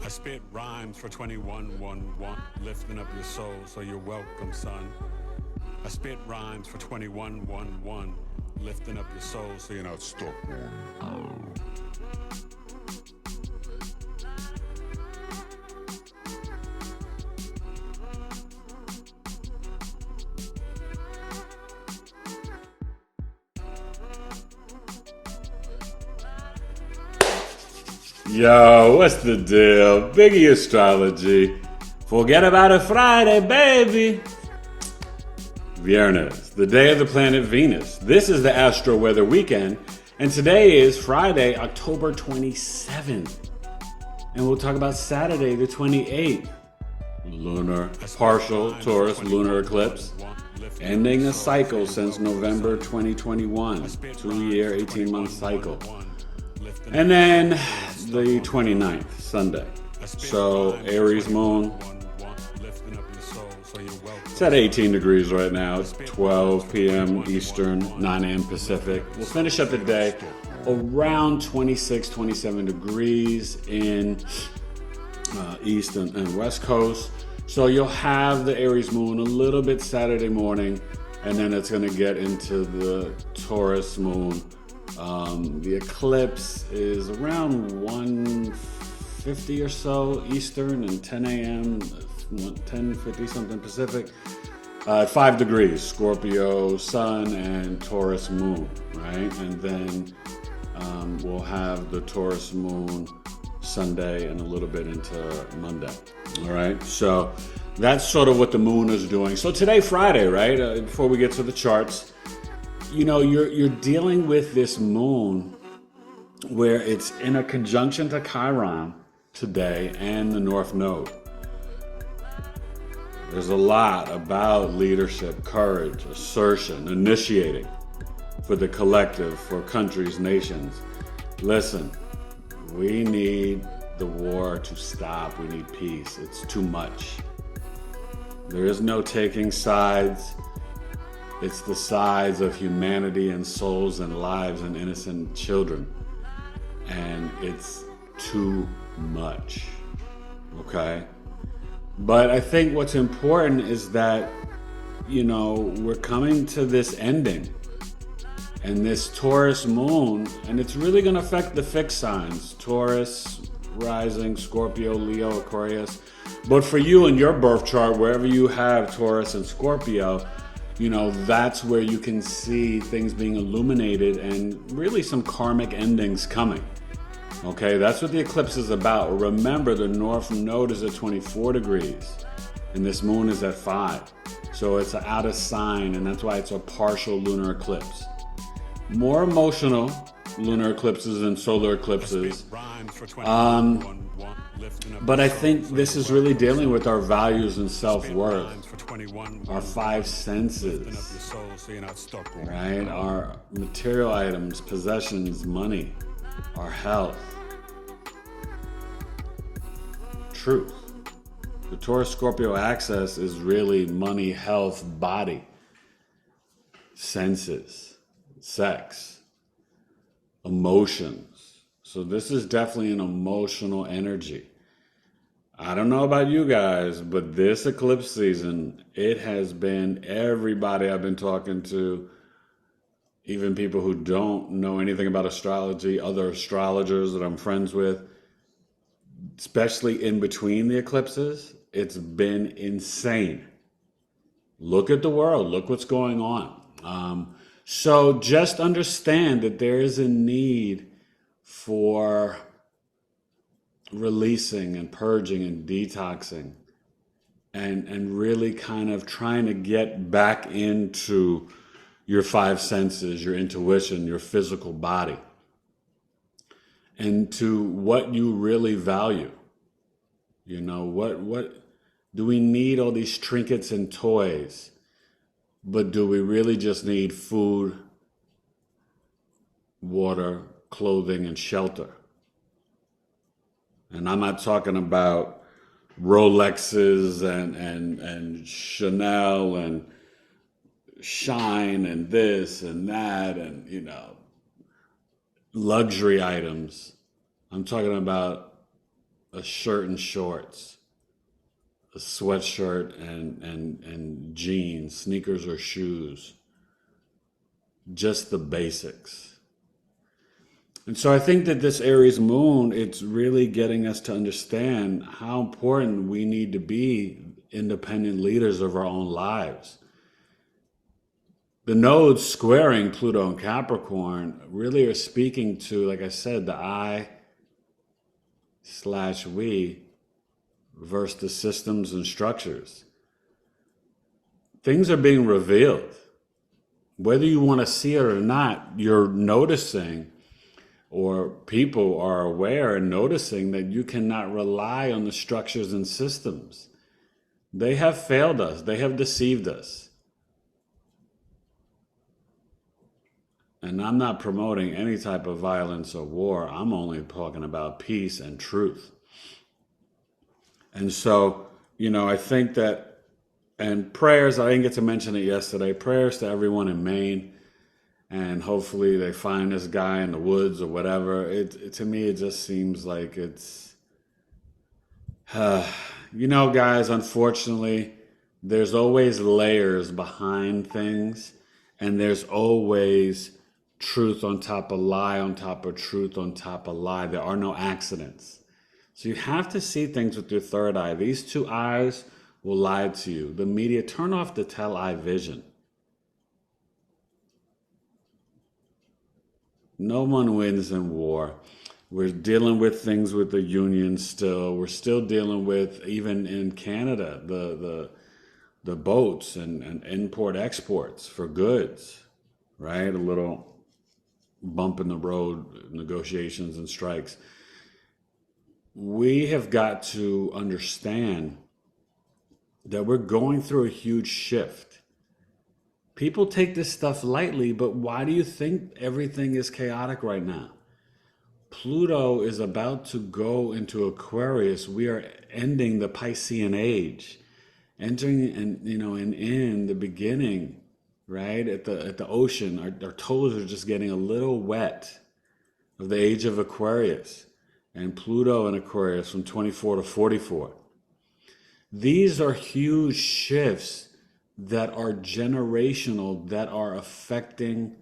I spit rhymes for 2111, lifting up your soul, so you're welcome, son. I spit rhymes for 2111, lifting up your soul, so you're not stuck. Yo, what's the deal? Biggie Astrology. Forget about a Friday, baby. Viernes, the day of the planet Venus. This is the Astro-Weather weekend, and today is Friday, October 27th. And we'll talk about Saturday, the 28th. Lunar, partial Taurus lunar eclipse, ending a cycle since November 2021, 2-year, 18-month cycle. And then the 29th, Sunday. So Aries moon. It's at 18 degrees right now. It's 12 p.m. Eastern, 9 a.m. Pacific. We'll finish up the day around 26, 27 degrees in East and West Coast. So you'll have the Aries moon a little bit Saturday morning, and then it's going to get into the Taurus moon. The eclipse is around 1:50 or so Eastern and 10 a.m., 10:50 something Pacific. 5 degrees, Scorpio sun and Taurus moon, right? And then we'll have the Taurus moon Sunday and a little bit into Monday, all right? So that's sort of what the moon is doing. So today, Friday, right? Before we get to the charts, you know, you're dealing with this moon where it's in a conjunction to Chiron today and the North Node. There's a lot about leadership, courage, assertion, initiating for the collective, for countries, nations. Listen, we need the war to stop. We need peace. It's too much. There is no taking sides. It's the sides of humanity and souls and lives and innocent children. And it's too much. Okay? But I think what's important is that, you know, we're coming to this ending. And this Taurus moon, and it's really going to affect the fixed signs. Taurus, rising, Scorpio, Leo, Aquarius. But for you in your birth chart, wherever you have Taurus and Scorpio, you know, that's where you can see things being illuminated and really some karmic endings coming. Okay, that's what the eclipse is about. Remember, the North Node is at 24 degrees and this moon is at 5. So it's out of sign, and that's why it's a partial lunar eclipse. More emotional lunar eclipses and solar eclipses. But I think this is really dealing with our values and self-worth, our 5 senses, right? Our material items, possessions, money, our health, truth. The Taurus Scorpio axis is really money, health, body, senses, sex, emotions. So this is definitely an emotional energy. I don't know about you guys, but this eclipse season, it has been everybody I've been talking to, even people who don't know anything about astrology, other astrologers that I'm friends with, especially in between the eclipses, it's been insane. Look at the world. Look what's going on. So just understand that there is a need for releasing and purging and detoxing and really kind of trying to get back into your 5 senses, your intuition, your physical body, and to what you really value. You know, what do we need all these trinkets and toys? But do we really just need food, water, clothing, and shelter? And I'm not talking about Rolexes and Chanel and Shine and this and that and, you know, luxury items. I'm talking about a shirt and shorts, a sweatshirt and jeans, sneakers or shoes, just the basics. And so I think that this Aries moon, it's really getting us to understand how important we need to be independent leaders of our own lives. The nodes squaring Pluto and Capricorn really are speaking to, like I said, the I/we versus the systems and structures. Things are being revealed. Whether you want to see it or not, you're noticing, or people are aware and noticing, that you cannot rely on the structures and systems. They have failed us. They have deceived us. And I'm not promoting any type of violence or war. I'm only talking about peace and truth. And so, I think that, and prayers, I didn't get to mention it yesterday, prayers to everyone in Maine. And hopefully they find this guy in the woods or whatever. To me, it just seems like it's, guys, unfortunately, there's always layers behind things. And there's always truth on top of lie on top of truth on top of lie. There are no accidents. So you have to see things with your third eye. These two eyes will lie to you. The media, turn off the tell-eye vision. No one wins in war. We're dealing with things with the union still. We're still dealing with, even in Canada, the boats and import exports for goods, right? A little bump in the road, negotiations and strikes. We have got to understand that we're going through a huge shift. People take this stuff lightly, but why do you think everything is chaotic right now? Pluto is about to go into Aquarius. We are ending the Piscean age, entering in the beginning, right? At the ocean. Our toes are just getting a little wet of the age of Aquarius. And Pluto in Aquarius from 24 to 44. These are huge shifts that are generational, that are affecting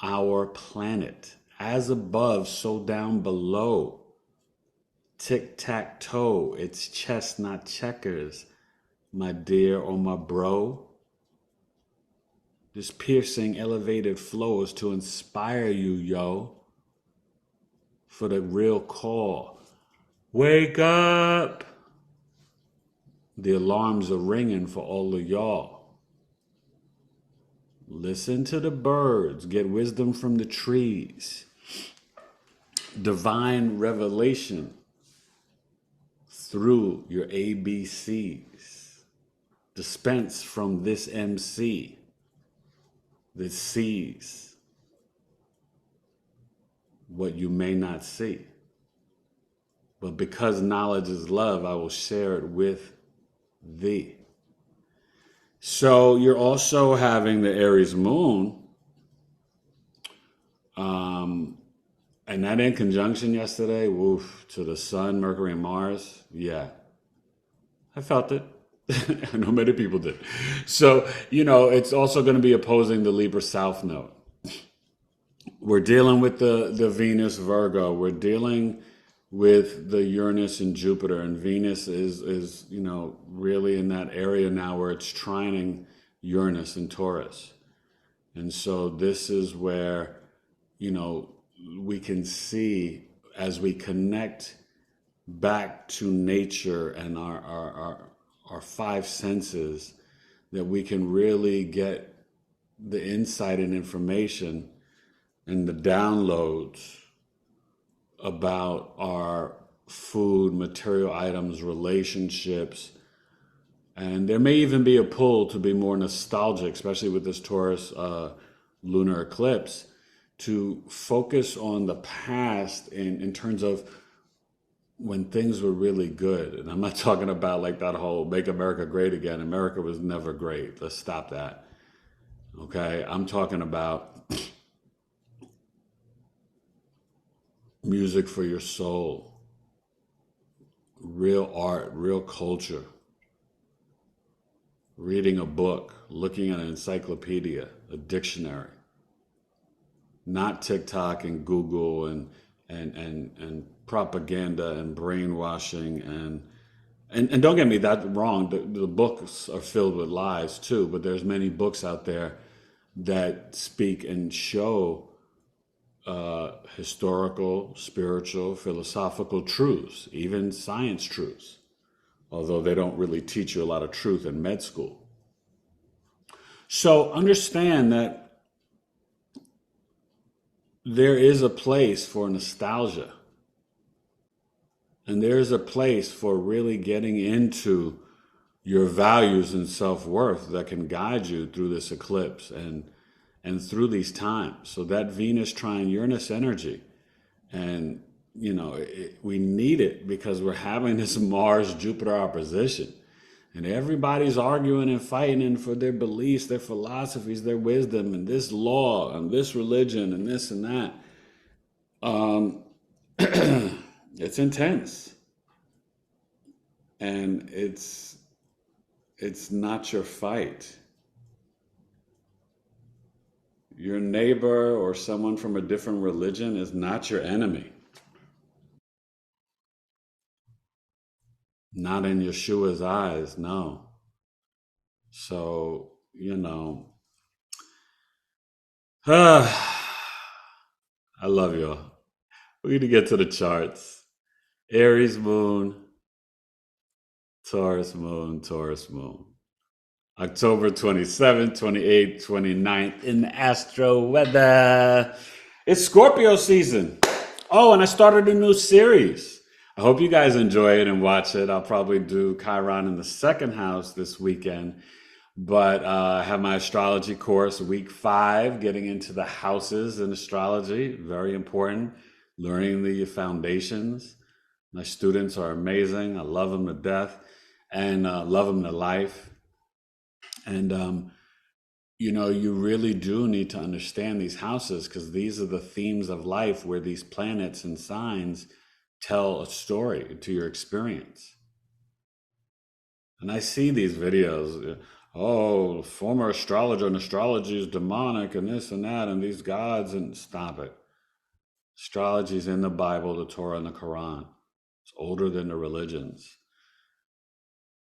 our planet. As above, so down below. Tic-tac-toe, it's chess, not checkers, my dear or my bro. This piercing, elevated flow is to inspire you, yo, for the real call. Wake up! The alarms are ringing for all of y'all. Listen to the birds. Get wisdom from the trees. Divine revelation through your ABCs. Dispense from this MC that sees what you may not see. But because knowledge is love, I will share it with thee. So you're also having the Aries moon, and that in conjunction yesterday, woof, to the sun, Mercury, and Mars. Yeah, I felt it. I know many people did. So, it's also going to be opposing the Libra South node. We're dealing with the Venus Virgo. We're dealing with the Uranus and Jupiter, and Venus is really in that area now where it's trining Uranus and Taurus. And so this is where, we can see, as we connect back to nature and our five senses, that we can really get the insight and information and the downloads about our food, material items, relationships. And there may even be a pull to be more nostalgic, especially with this Taurus lunar eclipse, to focus on the past in terms of when things were really good. And I'm not talking about like that whole make America great again. America was never great. Let's stop that. Okay? I'm talking about music for your soul, real art, real culture, reading a book, looking at an encyclopedia, a dictionary, not TikTok and Google and propaganda and brainwashing and don't get me that wrong. The books are filled with lies too, but there's many books out there that speak and show historical, spiritual, philosophical truths, even science truths, although they don't really teach you a lot of truth in med school. So understand that there is a place for nostalgia, and there is a place for really getting into your values and self-worth that can guide you through this eclipse and through these times. So that Venus trine Uranus energy, and we need it because we're having this Mars Jupiter opposition, and everybody's arguing and fighting for their beliefs, their philosophies, their wisdom, and this law and this religion and this and that. It's intense, and it's not your fight. Your neighbor or someone from a different religion is not your enemy. Not in Yeshua's eyes, no. So, I love y'all. We need to get to the charts. Aries moon, Taurus moon, Taurus moon. October 27th, 28th, 29th in Astro-Weather. It's Scorpio season. Oh, and I started a new series. I hope you guys enjoy it and watch it. I'll probably do Chiron in the second house this weekend. But I have my astrology course, week 5, getting into the houses in astrology. Very important. Learning the foundations. My students are amazing. I love them to death and love them to life. And, you really do need to understand these houses because these are the themes of life where these planets and signs tell a story to your experience. And I see these videos. Oh, former astrologer and astrology is demonic and this and that and these gods, and stop it. Astrology is in the Bible, the Torah, and the Quran. It's older than the religions.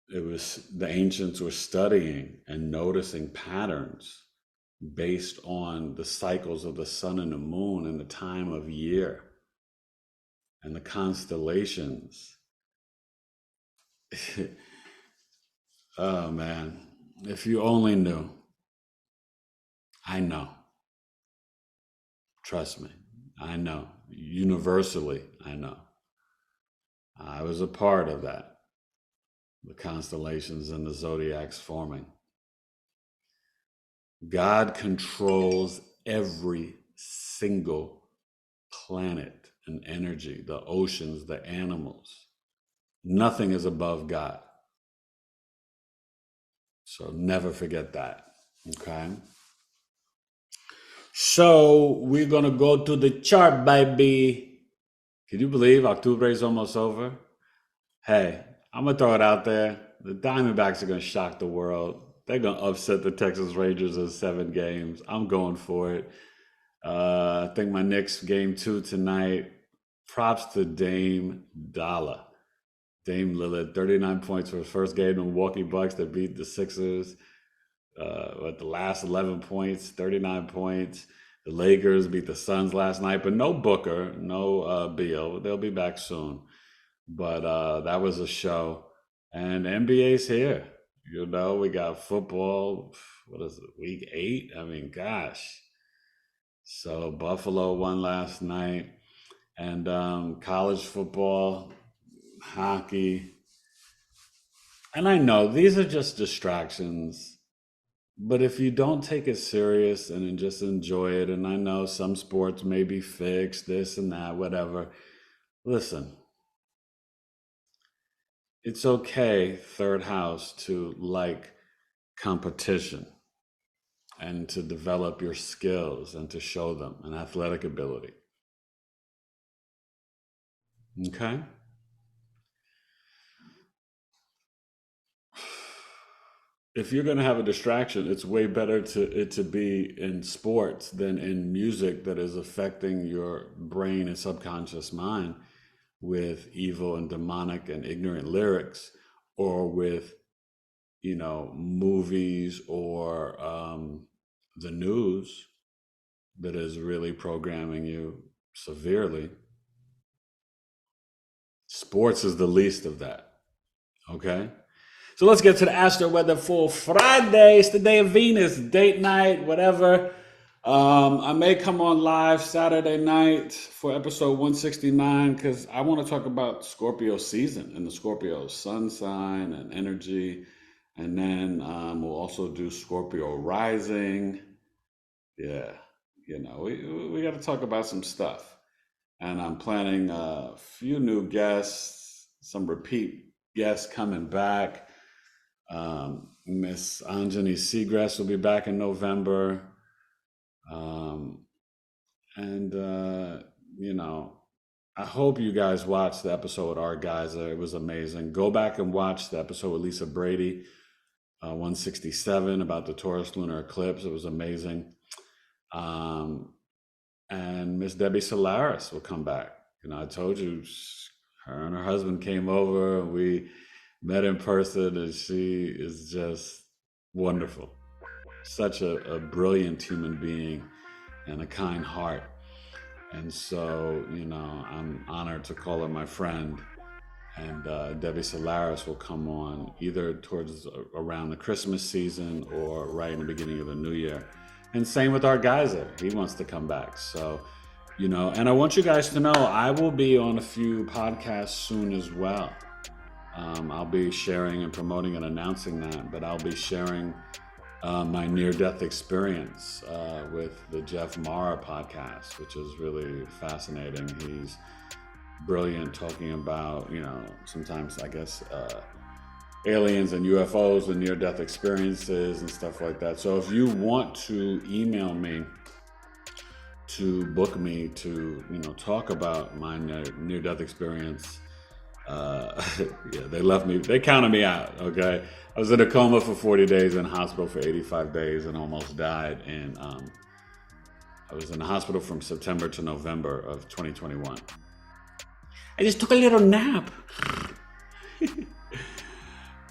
The ancients were studying and noticing patterns based on the cycles of the sun and the moon and the time of year and the constellations. Oh man, if you only knew. I know. Trust me. I know. Universally, I know. I was a part of that. The constellations and the zodiacs forming. God controls every single planet and energy, the oceans, the animals. Nothing is above God. So never forget that. Okay? So we're going to go to the chart, baby. Can you believe October is almost over? Hey, I'm going to throw it out there. The Diamondbacks are going to shock the world. They're going to upset the Texas Rangers in 7 games. I'm going for it. I think my Knicks game 2 tonight. Props to Dame Dollar. Dame Lillard, 39 points for his first game. The Milwaukee Bucks that beat the Sixers. With the last 11 points, 39 points. The Lakers beat the Suns last night, but no Booker, no Beal. They'll be back soon. But that was a show. And NBA's here. We got football. What is it, week 8? I mean, gosh. So Buffalo won last night. And college football, hockey. And I know these are just distractions. But if you don't take it serious and just enjoy it, and I know some sports may be fixed, this and that, whatever. Listen, it's okay, third house, to like competition and to develop your skills and to show them an athletic ability. Okay? if you're going to have a distraction, it's way better to be in sports than in music that is affecting your brain and subconscious mind with evil and demonic and ignorant lyrics, or with movies or the news that is really programming you severely. Sports is the least of that. Okay. So let's get to the Astro-Weather for Friday. It's the day of Venus, date night, whatever. I may come on live Saturday night for episode 169 because I want to talk about Scorpio season and the Scorpio sun sign and energy. And then we'll also do Scorpio rising. Yeah, we got to talk about some stuff. And I'm planning a few new guests, some repeat guests coming back. Miss Anjani Seagrass will be back in November. Um, and, I hope you guys watched the episode with Art Geyser. It was amazing. Go back and watch the episode with Lisa Brady, 167, about the Taurus lunar eclipse. It was amazing. And Miss Debbie Solaris will come back. I told you, her and her husband came over. We met in person, and she is just wonderful. Such a brilliant human being and a kind heart. And so, I'm honored to call her my friend. And Debbie Solaris will come on either towards around the Christmas season or right in the beginning of the new year. And same with our Geyser. He wants to come back. So, and I want you guys to know I will be on a few podcasts soon as well. I'll be sharing and promoting and announcing that, but I'll be sharing my near-death experience with the Jeff Mara podcast, which is really fascinating. He's brilliant, talking about, sometimes I guess aliens and UFOs and near-death experiences and stuff like that. So if you want to email me to book me to, talk about my near-death experience, they counted me out. Okay. I was in a coma for 40 days, in hospital for 85 days, and almost died. And I was in the hospital from September to November of 2021. I just took a little nap.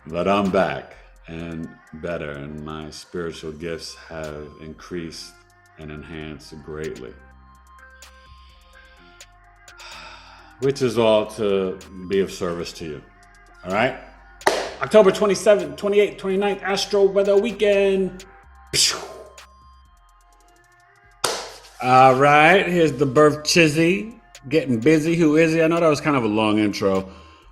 But I'm back and better, and my spiritual gifts have increased and enhanced greatly. Which is all to be of service to you. All right? October 27th, 28th, 29th, Astro-Weather weekend. All right, here's the birth chizzy. Getting busy. Who is he? I know that was kind of a long intro.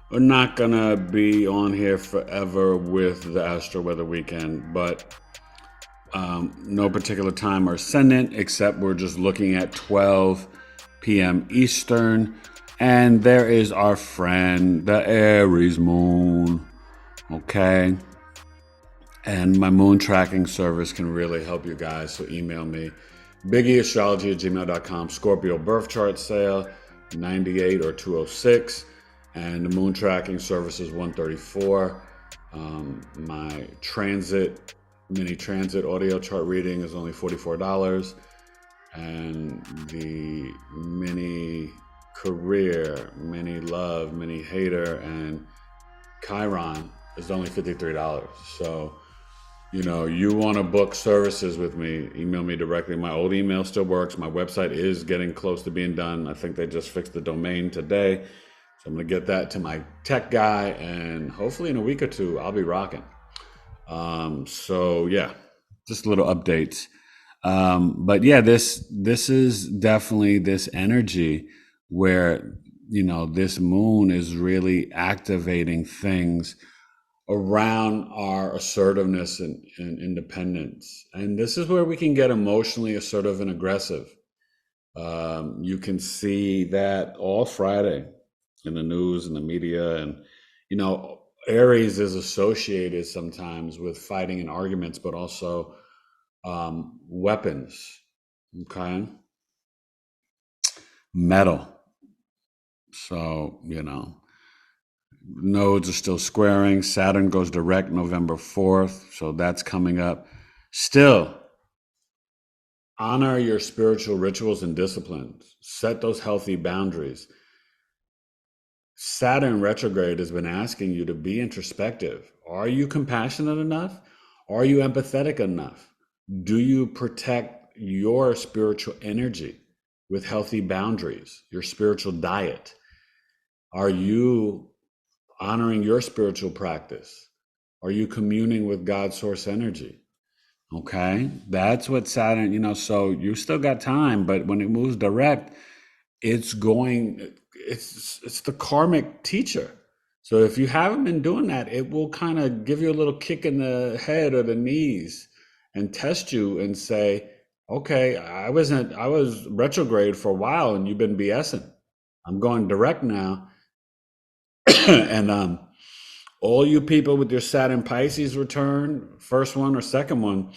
We're not going to be on here forever with the Astro-Weather weekend, but no particular time or ascendant, except we're just looking at 12 p.m. Eastern. And there is our friend, the Aries moon. Okay. And my moon tracking service can really help you guys. So email me, biggieastrology@gmail.com. Scorpio birth chart sale, 98 or 206. And the moon tracking service is 134. My mini transit audio chart reading is only $44. And the mini career, mini love, mini hater, and Chiron is only $53. So, you want to book services with me, email me directly. My old email still works. My website is getting close to being done. I think they just fixed the domain today. So I'm going to get that to my tech guy, and hopefully in a week or two, I'll be rocking. So yeah, just little updates. But yeah, this is definitely this energy where, this moon is really activating things around our assertiveness and independence. And this is where we can get emotionally assertive and aggressive. You can see that all Friday in the news and the media. And, Aries is associated sometimes with fighting and arguments, but also weapons. Okay. Metal. So, Nodes are still squaring. Saturn goes direct November 4th, so that's coming up. Still, honor your spiritual rituals and disciplines. Set those healthy boundaries. Saturn retrograde has been asking you to be introspective. Are you compassionate enough? Are you empathetic enough? Do you protect your spiritual energy with healthy boundaries, your spiritual diet? Are you honoring your spiritual practice? Are you communing with God's source energy? Okay, that's what Saturn, so you still got time, but when it moves direct, it's going, it's the karmic teacher. So if you haven't been doing that, it will kind of give you a little kick in the head or the knees and test you and say, okay, I was retrograde for a while and you've been BSing. I'm going direct now. And all you people with your Saturn Pisces return, first one or second one,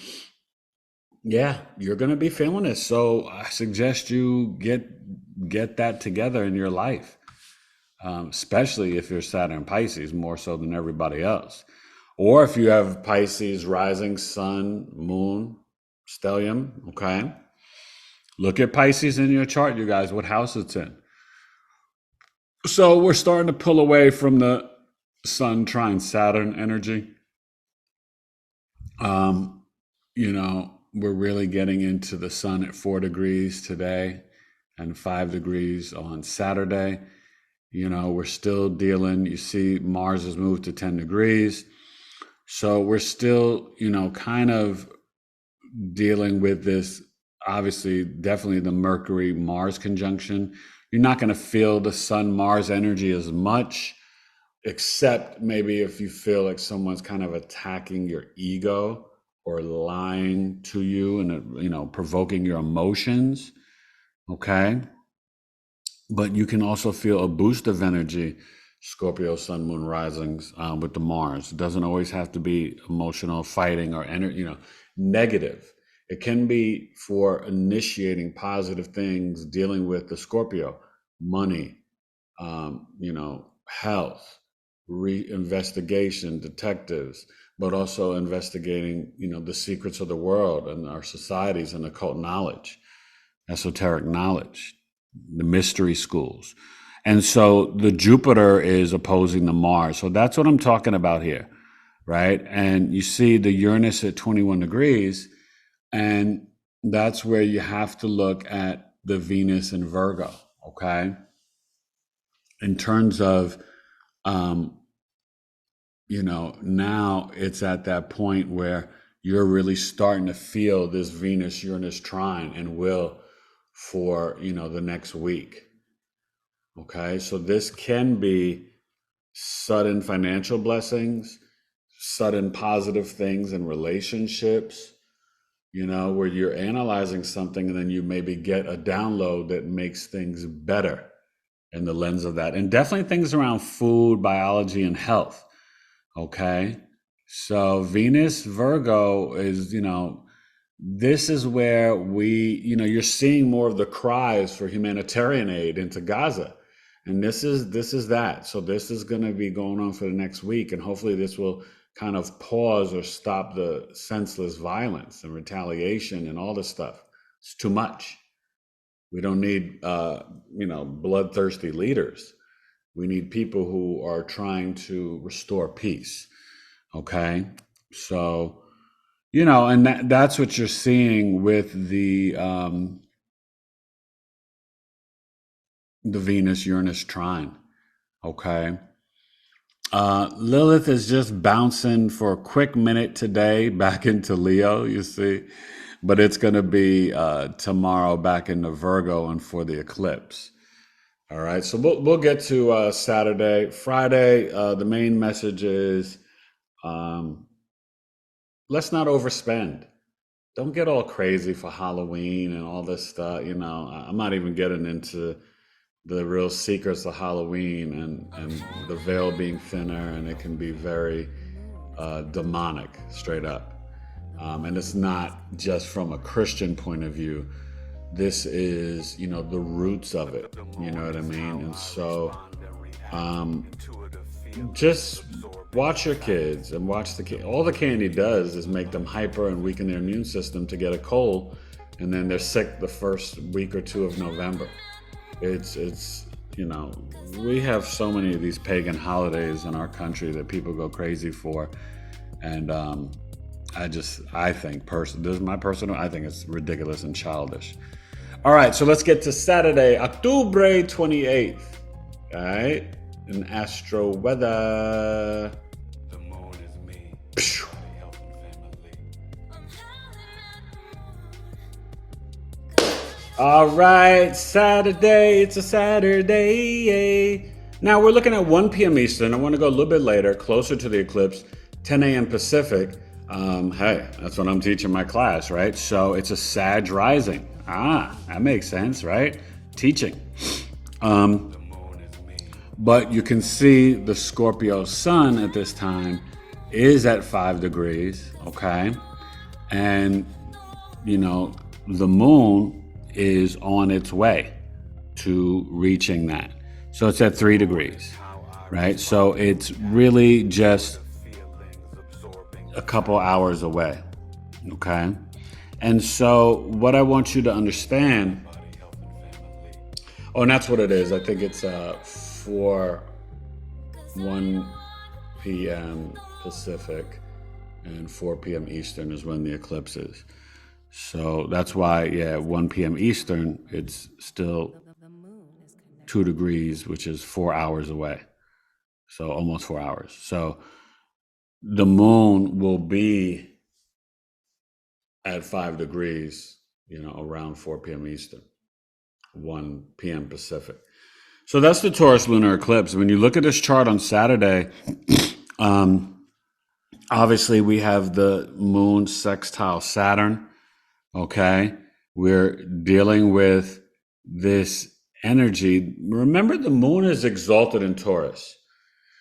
yeah, you're going to be feeling it. So I suggest you get that together in your life, especially if you're Saturn Pisces more so than everybody else. Or if you have Pisces rising, sun, moon, stellium, okay? Look at Pisces in your chart, you guys, what house it's in. So we're starting to pull away from the Sun trine Saturn energy. We're really getting into the Sun at 4 degrees today and 5 degrees on Saturday. We're still dealing, you see Mars has moved to 10 degrees. So we're still, kind of dealing with this, obviously, definitely the Mercury-Mars conjunction. You're not going to feel the Sun-Mars energy as much, except maybe if you feel like someone's kind of attacking your ego or lying to you and, provoking your emotions, okay? But you can also feel a boost of energy, Scorpio, Sun, Moon, risings with the Mars. It doesn't always have to be emotional, fighting, or negative. It can be for initiating positive things, dealing with the Scorpio, money, health, investigation, detectives, but also investigating, the secrets of the world and our societies and occult knowledge, esoteric knowledge, the mystery schools. And so the Jupiter is opposing the Mars. So that's what I'm talking about here, right? And you see the Uranus at 21 degrees, and that's where you have to look at the Venus in Virgo, okay? In terms of, now it's at that point where you're really starting to feel this Venus-Uranus trine and will for, the next week. Okay, so this can be sudden financial blessings, sudden positive things in relationships, where you're analyzing something and then you maybe get a download that makes things better in the lens of that. And definitely things around food, biology, and health. Okay, so Venus, Virgo is, this is where you're seeing more of the cries for humanitarian aid into Gaza. And this is that. So this is going to be going on for the next week. And hopefully this will kind of pause or stop the senseless violence and retaliation and all this stuff. It's too much. We don't need, bloodthirsty leaders. We need people who are trying to restore peace. Okay. So, and that's what you're seeing with the Venus-Uranus trine, okay? Lilith is just bouncing for a quick minute today back into Leo, you see, but it's going to be tomorrow back into Virgo and for the eclipse. All right, so we'll get to Saturday. Friday, the main message is let's not overspend. Don't get all crazy for Halloween and all this stuff. I'm not even getting into the real secrets of Halloween and the veil being thinner, and it can be very demonic, straight up. And it's not just from a Christian point of view. This is, the roots of it. You know what I mean? And so just watch your kids and watch the kid. All the candy does is make them hyper and weaken their immune system to get a cold, and then they're sick the first week or two of November. It's you know, we have so many of these pagan holidays in our country that people go crazy for, and I think this is my personal, I think it's ridiculous and childish. All right, so let's get to Saturday, October 28th. All right, in Astro-Weather. The moon is me. All right, Saturday, it's a Saturday. Now we're looking at 1 p.m. Eastern. I want to go a little bit later, closer to the eclipse, 10 a.m. Pacific. Hey, that's what I'm teaching my class, right? So it's a Sag rising. That makes sense, right? Teaching. But you can see the Scorpio sun at this time is at 5 degrees, okay? And, you know, the moon is on its way to reaching that. So it's at 3 degrees, right? So it's really just a couple hours away, okay? And so what I want you to understand, and that's what it is. I think it's 1 p.m. Pacific and 4 p.m. Eastern is when the eclipse is. So that's why, 1 p.m. Eastern, it's still 2 degrees, which is 4 hours away. So almost 4 hours. So the moon will be at 5 degrees, around 4 p.m. Eastern, 1 p.m. Pacific. So that's the Taurus lunar eclipse. When you look at this chart on Saturday, obviously we have the moon sextile Saturn. Okay, we're dealing with this energy. Remember, the moon is exalted in Taurus.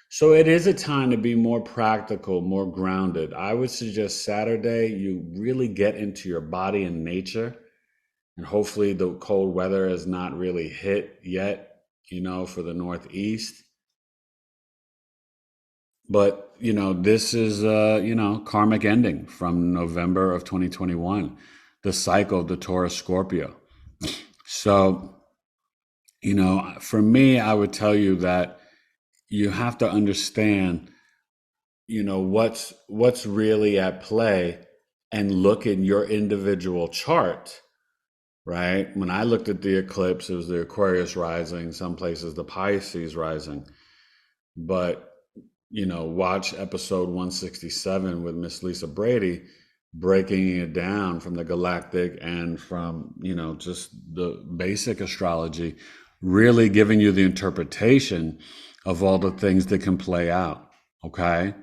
So it is a time to be more practical, more grounded. I would suggest Saturday, you really get into your body and nature. And hopefully the cold weather has not really hit yet, for the Northeast. But, this is, karmic ending from November of 2021, the cycle of the Taurus Scorpio. So, for me, I would tell you that you have to understand, what's really at play and look in your individual chart, right? When I looked at the eclipse, it was the Aquarius rising, some places the Pisces rising. But, watch episode 167 with Miss Lisa Brady, breaking it down from the galactic and from, just the basic astrology, really giving you the interpretation of all the things that can play out, okay?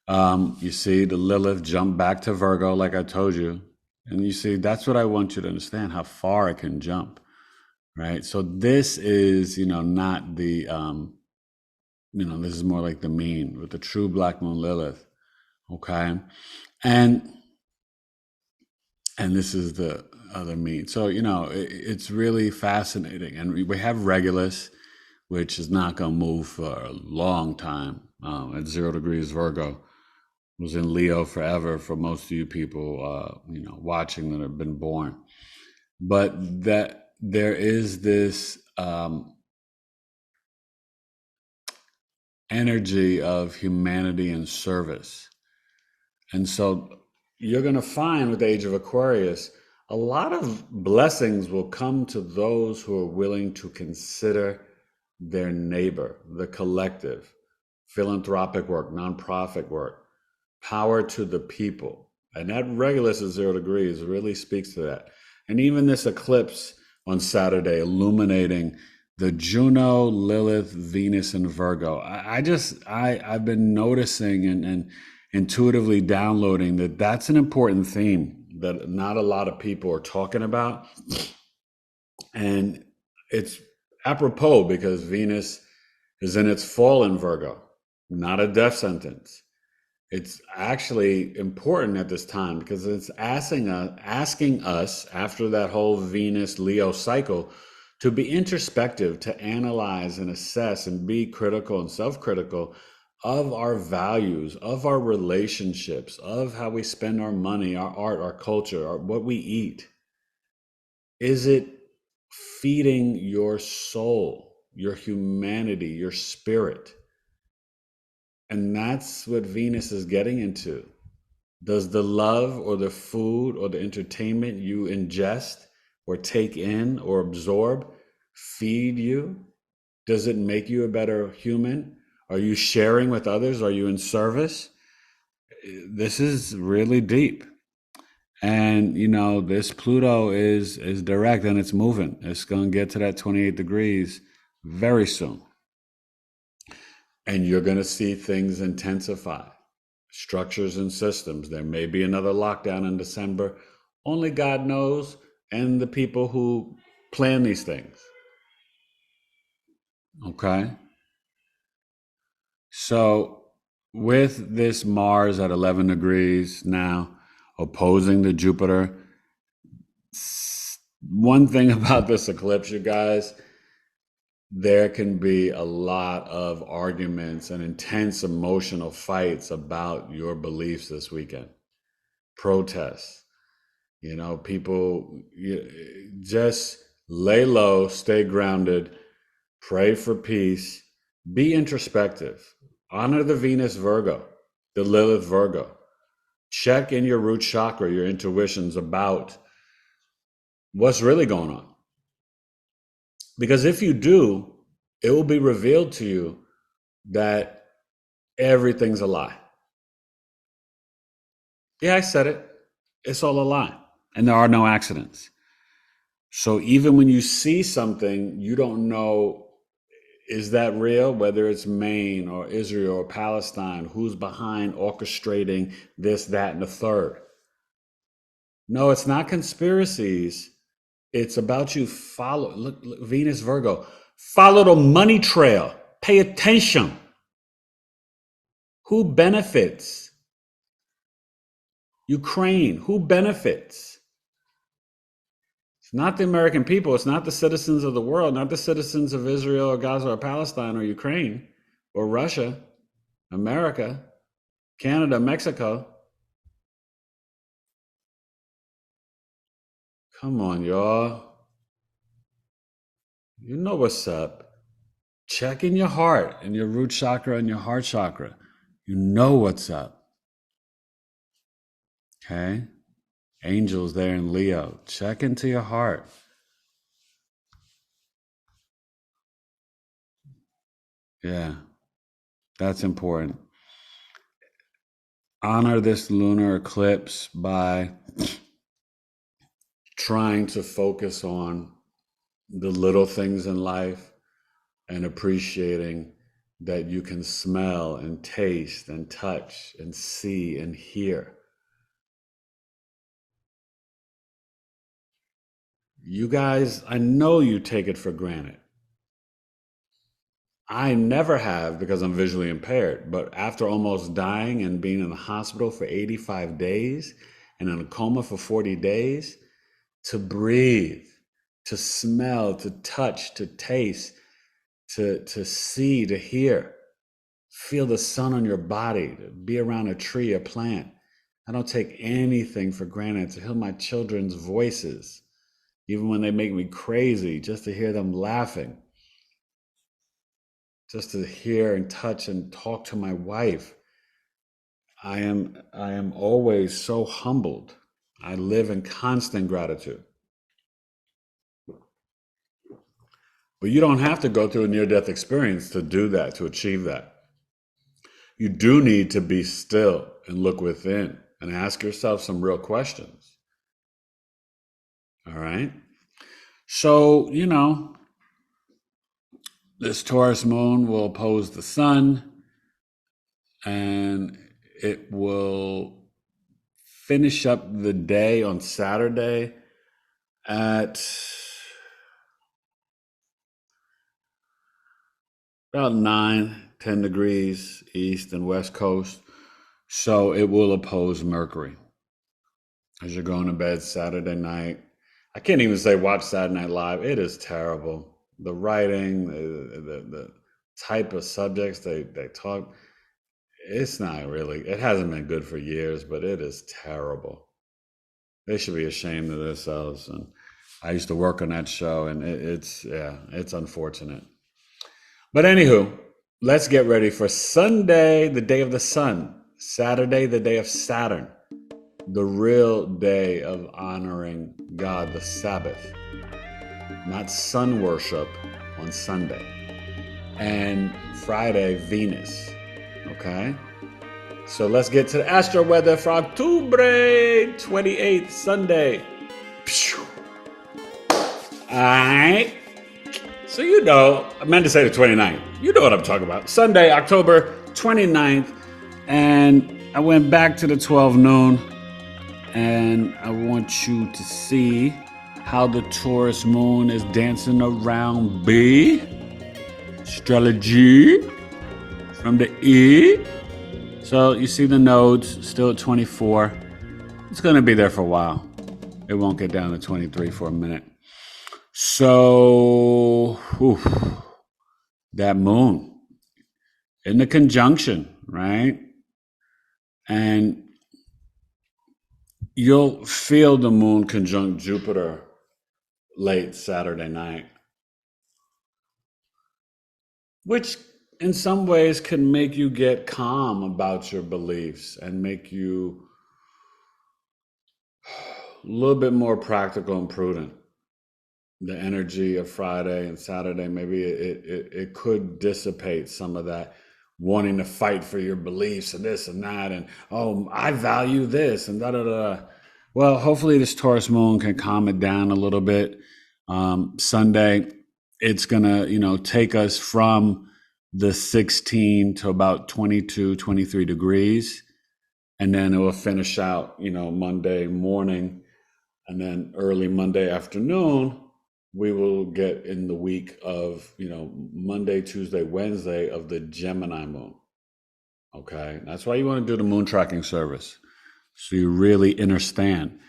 You see the Lilith jump back to Virgo, like I told you. And you see, that's what I want you to understand, how far it can jump, right? So this is, not the, this is more like the mean with the true black moon Lilith, okay? And this is the other mean. So, it's really fascinating. And we have Regulus, which is not going to move for a long time. At 0 degrees Virgo, was in Leo forever for most of you people, watching that have been born. But that there is this energy of humanity and service. And so you're going to find with the age of Aquarius, a lot of blessings will come to those who are willing to consider their neighbor, the collective, philanthropic work, nonprofit work, power to the people. And that Regulus at 0 degrees really speaks to that. And even this eclipse on Saturday, illuminating the Juno, Lilith, Venus, and Virgo. I've been noticing and intuitively downloading that that's an important theme that not a lot of people are talking about. And it's apropos because Venus is in its fall in Virgo, not a death sentence. It's actually important at this time because it's asking us after that whole Venus Leo cycle to be introspective, to analyze and assess and be critical and self-critical of our values, of our relationships, of how we spend our money, our art, our culture, what we eat? Is it feeding your soul, your humanity, your spirit? And that's what Venus is getting into. Does the love or the food or the entertainment you ingest or take in or absorb feed you? Does it make you a better human? Are you sharing with others? Are you in service? This is really deep. And this Pluto is direct and it's moving. It's going to get to that 28 degrees very soon. And you're going to see things intensify. Structures and systems. There may be another lockdown in December. Only God knows, and the people who plan these things. Okay? So, with this Mars at 11 degrees now, opposing the Jupiter, one thing about this eclipse, you guys, there can be a lot of arguments and intense emotional fights about your beliefs this weekend. Protests. People just lay low, stay grounded, pray for peace, be introspective, honor the Venus Virgo, the Lilith Virgo. Check in your root chakra, your intuitions about what's really going on. Because if you do, it will be revealed to you that everything's a lie. Yeah, I said it. It's all a lie. And there are no accidents. So even when you see something, you don't know, is that real? Whether it's Maine or Israel or Palestine, who's behind orchestrating this, that, and the third? No, it's not conspiracies. It's about you look, Venus Virgo, follow the money trail. Pay attention. Who benefits? Ukraine, who benefits? It's not the American people. It's not the citizens of the world, not the citizens of Israel or Gaza or Palestine or Ukraine or Russia, America, Canada, Mexico. Come on, y'all. You know what's up. Check in your heart and your root chakra and your heart chakra. You know what's up. Okay? Angels there in Leo. Check into your heart. Yeah, that's important. Honor this lunar eclipse by trying to focus on the little things in life and appreciating that you can smell and taste and touch and see and hear. You guys, I know you take it for granted. I never have because I'm visually impaired, but after almost dying and being in the hospital for 85 days and in a coma for 40 days, to breathe, to smell, to touch, to taste, to see, to hear, feel the sun on your body, to be around a tree, a plant. I don't take anything for granted. To hear my children's voices, even when they make me crazy, just to hear them laughing, just to hear and touch and talk to my wife. I am always so humbled. I live in constant gratitude. But you don't have to go through a near-death experience to do that, to achieve that. You do need to be still and look within and ask yourself some real questions. All right? So, this Taurus moon will oppose the sun and it will finish up the day on Saturday at about 9-10 degrees east and west coast. So it will oppose Mercury as you're going to bed Saturday night. I can't even say watch Saturday Night Live. It is terrible. The writing, the type of subjects they talk. It's not really. It hasn't been good for years, but it is terrible. They should be ashamed of themselves. And I used to work on that show, and it's yeah, it's unfortunate. But anywho, let's get ready for Sunday, the day of the sun. Saturday, the day of Saturn, the real day of honoring God, the Sabbath, not sun worship on Sunday. And Friday, Venus. Okay? So let's get to the Astro-Weather for October 28th, Sunday. Alright. So I meant to say the 29th. You know what I'm talking about. Sunday, October 29th. And I went back to the 12 noon. And I want you to see how the Taurus moon is dancing around B. Astrology from the E. So you see the nodes still at 24. It's going to be there for a while. It won't get down to 23 for a minute. So that moon in the conjunction, right? And you'll feel the moon conjunct Jupiter late Saturday night, which in some ways can make you get calm about your beliefs and make you a little bit more practical and prudent. The energy of Friday and Saturday, maybe it could dissipate some of that wanting to fight for your beliefs and this and that, and oh, I value this and da da da. Well, hopefully this Taurus moon can calm it down a little bit. Sunday, it's gonna take us from the 16 to about 22, 23 degrees. And then it will finish out, Monday morning. And then early Monday afternoon, we will get in the week of, Monday, Tuesday, Wednesday of the Gemini moon. Okay. That's why you want to do the moon tracking service. So you really understand.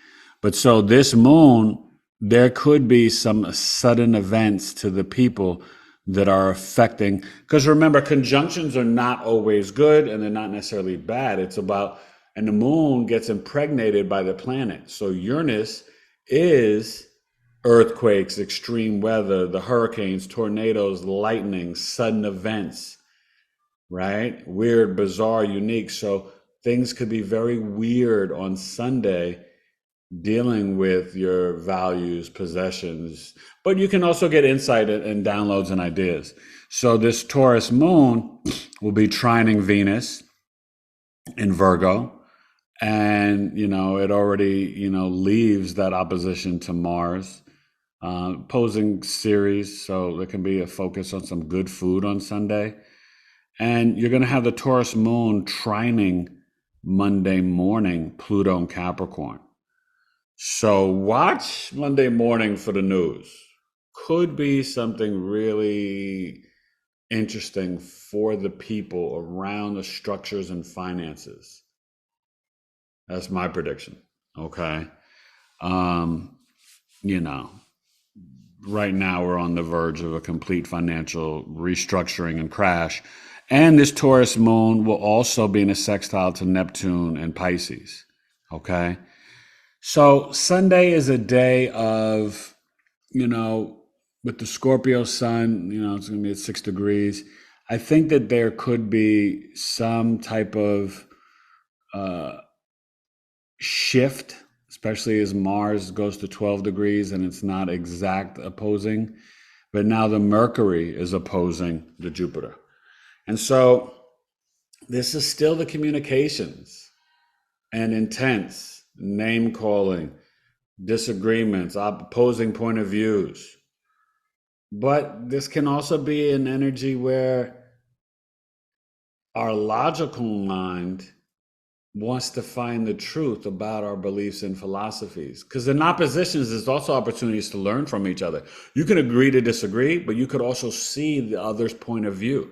But so this moon, there could be some sudden events to the people that are affecting, because remember, conjunctions are not always good and they're not necessarily bad. It's about, and the moon gets impregnated by the planet. So Uranus is earthquakes, extreme weather, the hurricanes, tornadoes, lightning, sudden events, right? Weird, bizarre, unique. So things could be very weird on Sunday dealing with your values, possessions, but you can also get insight and downloads and ideas. So this Taurus moon will be trining Venus in Virgo, and it already leaves that opposition to Mars, opposing series. So there can be a focus on some good food on Sunday, and you're going to have the Taurus moon trining Monday morning Pluto and Capricorn. So watch Monday morning for the news. Could be something really interesting for the people around the structures and finances. That's my prediction. Okay. Right now we're on the verge of a complete financial restructuring and crash. And this Taurus moon will also be in a sextile to Neptune and Pisces. Okay. So Sunday is a day of, with the Scorpio sun, it's going to be at 6 degrees. I think that there could be some type of shift, especially as Mars goes to 12 degrees and it's not exact opposing. But now the Mercury is opposing the Jupiter. And so this is still the communications and intents, name calling, disagreements, opposing point of views. But this can also be an energy where our logical mind wants to find the truth about our beliefs and philosophies. Because in oppositions, there's also opportunities to learn from each other. You can agree to disagree, but you could also see the other's point of view.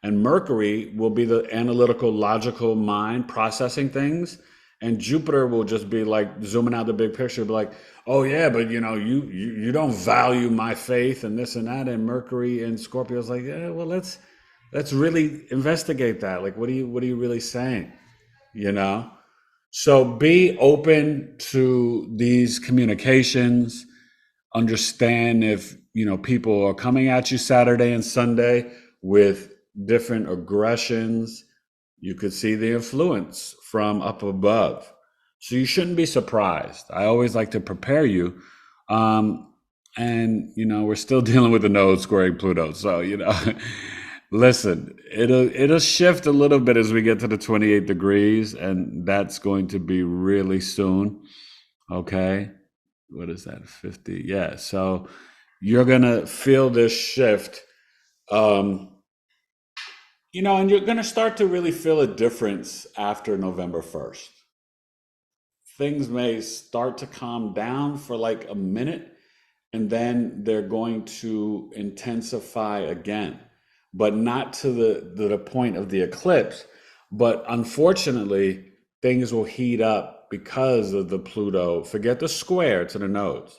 And Mercury will be the analytical, logical mind processing things. And Jupiter will just be like zooming out the big picture, be like, oh yeah, but you don't value my faith and this and that. And Mercury and Scorpio is like, yeah, well, let's Let's really investigate that. Like, what are you really saying? You know? So be open to these communications. Understand if, people are coming at you Saturday and Sunday with different aggressions. You could see the influence from up above. So you shouldn't be surprised. I always like to prepare you. And we're still dealing with the node squaring Pluto. So, listen, it'll shift a little bit as we get to the 28 degrees, and that's going to be really soon. Okay. What is that? 50. Yeah. So you're gonna feel this shift. And you're gonna start to really feel a difference after November 1st. Things may start to calm down for like a minute, and then they're going to intensify again, but not to the point of the eclipse. But unfortunately, things will heat up because of the Pluto. Forget the square to the nodes.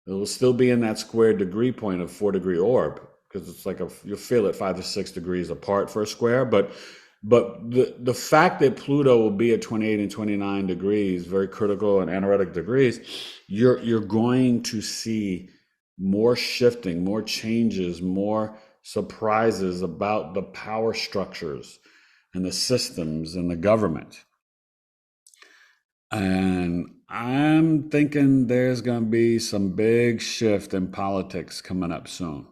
It will still be in that square degree point of 4-degree orb, because it's like you'll feel it 5 to 6 degrees apart for a square. But the fact that Pluto will be at 28 and 29 degrees, very critical and analytic degrees, you're going to see more shifting, more changes, more surprises about the power structures and the systems and the government. And I'm thinking there's going to be some big shift in politics coming up soon.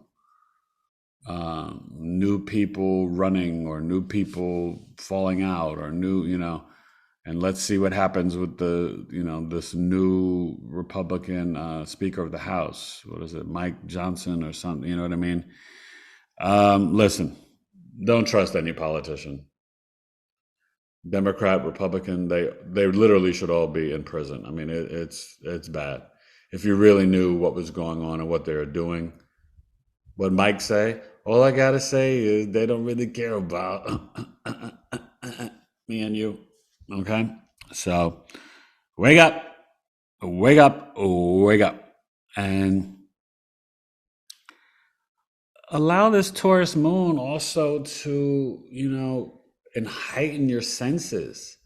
New people running, or new people falling out, or and let's see what happens with this new Republican Speaker of the House. What is it, Mike Johnson or something? You know what I mean? Listen, don't trust any politician. Democrat, Republican, they literally should all be in prison. I mean, it's bad. If you really knew what was going on and what they were doing, what Mike say, all I gotta say is they don't really care about me and you. Okay? So wake up, wake up, wake up. And allow this Taurus moon also to, and heighten your senses.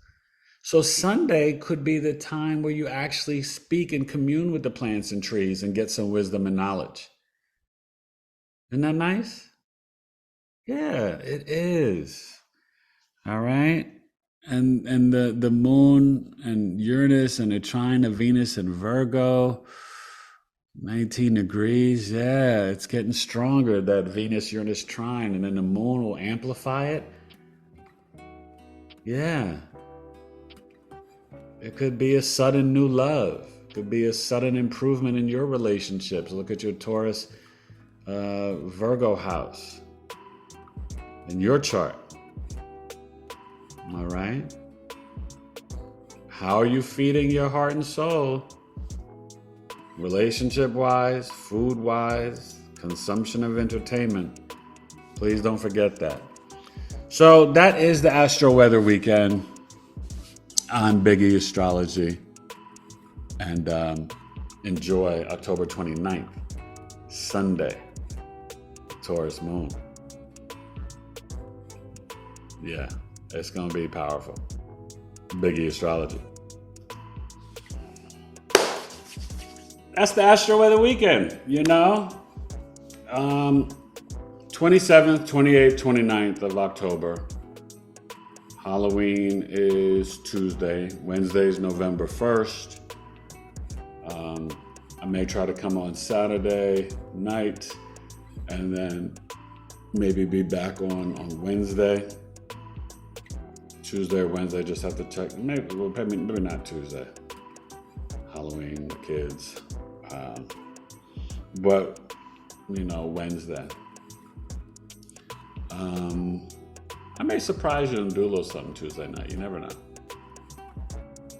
So Sunday could be the time where you actually speak and commune with the plants and trees and get some wisdom and knowledge. Isn't that nice? Yeah, it is. All right. And the moon and Uranus and the trine of Venus and Virgo, 19 degrees. Yeah, it's getting stronger, that Venus-Uranus trine, and then the moon will amplify it. Yeah. It could be a sudden new love. It could be a sudden improvement in your relationships. Look at your Taurus Virgo house in your chart. All right. How are you feeding your heart and soul? Relationship-wise, food-wise, consumption of entertainment. Please don't forget that. So that is the Astro-Weather weekend on Biggie Astrology. And enjoy October 29th, Sunday, Taurus moon. Yeah, it's going to be powerful. Biggie Astrology. That's the Astro-Weather weekend, 27th, 28th, 29th of October. Halloween is Tuesday. Wednesday is November 1st. I may try to come on Saturday night and then maybe be back on Wednesday. Tuesday or Wednesday, just have to check. Maybe not Tuesday. Halloween, the kids. But, Wednesday. I may surprise you and do a little something Tuesday night. You never know.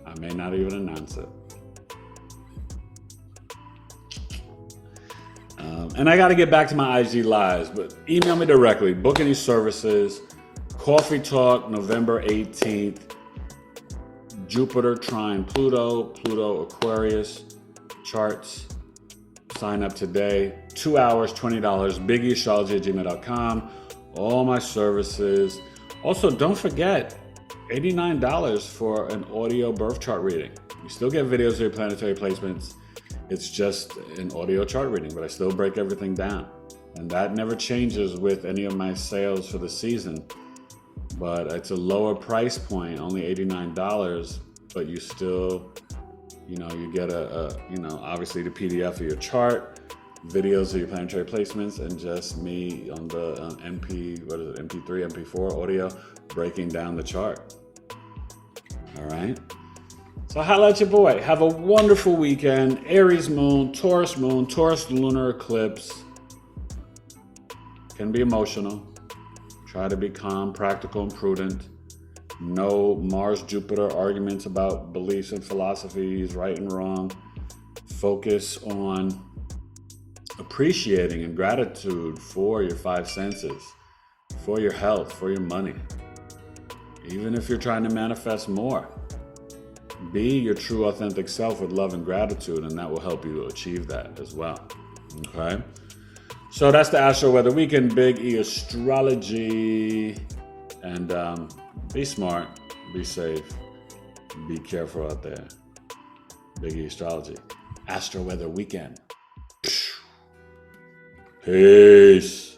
I may not even announce it. And I got to get back to my IG lives, but email me directly. Book any services. Coffee Talk, November 18th. Jupiter trine Pluto, Pluto Aquarius charts. Sign up today. 2 hours, $20. BiggieAstrology@gmail.com. all my services. Also, don't forget, $89 for an audio birth chart reading. You still get videos of your planetary placements. It's just an audio chart reading, but I still break everything down. And that never changes with any of my sales for the season. But it's a lower price point, only $89, but you still, you get obviously the PDF of your chart, videos of your planetary placements, and just me on the MP3, MP4 audio, breaking down the chart. All right. So holla at your boy. Have a wonderful weekend. Aries moon, Taurus lunar eclipse. Can be emotional. Try to be calm, practical, and prudent. No Mars-Jupiter arguments about beliefs and philosophies, right and wrong. Focus on appreciating and gratitude for your five senses, for your health, for your money. Even if you're trying to manifest more, be your true authentic self with love and gratitude, and that will help you to achieve that as well. Okay? So that's the Astro-Weather Weekend, Big E Astrology. And be smart, be safe, be careful out there. Big E Astrology. Astro-Weather Weekend. Peace.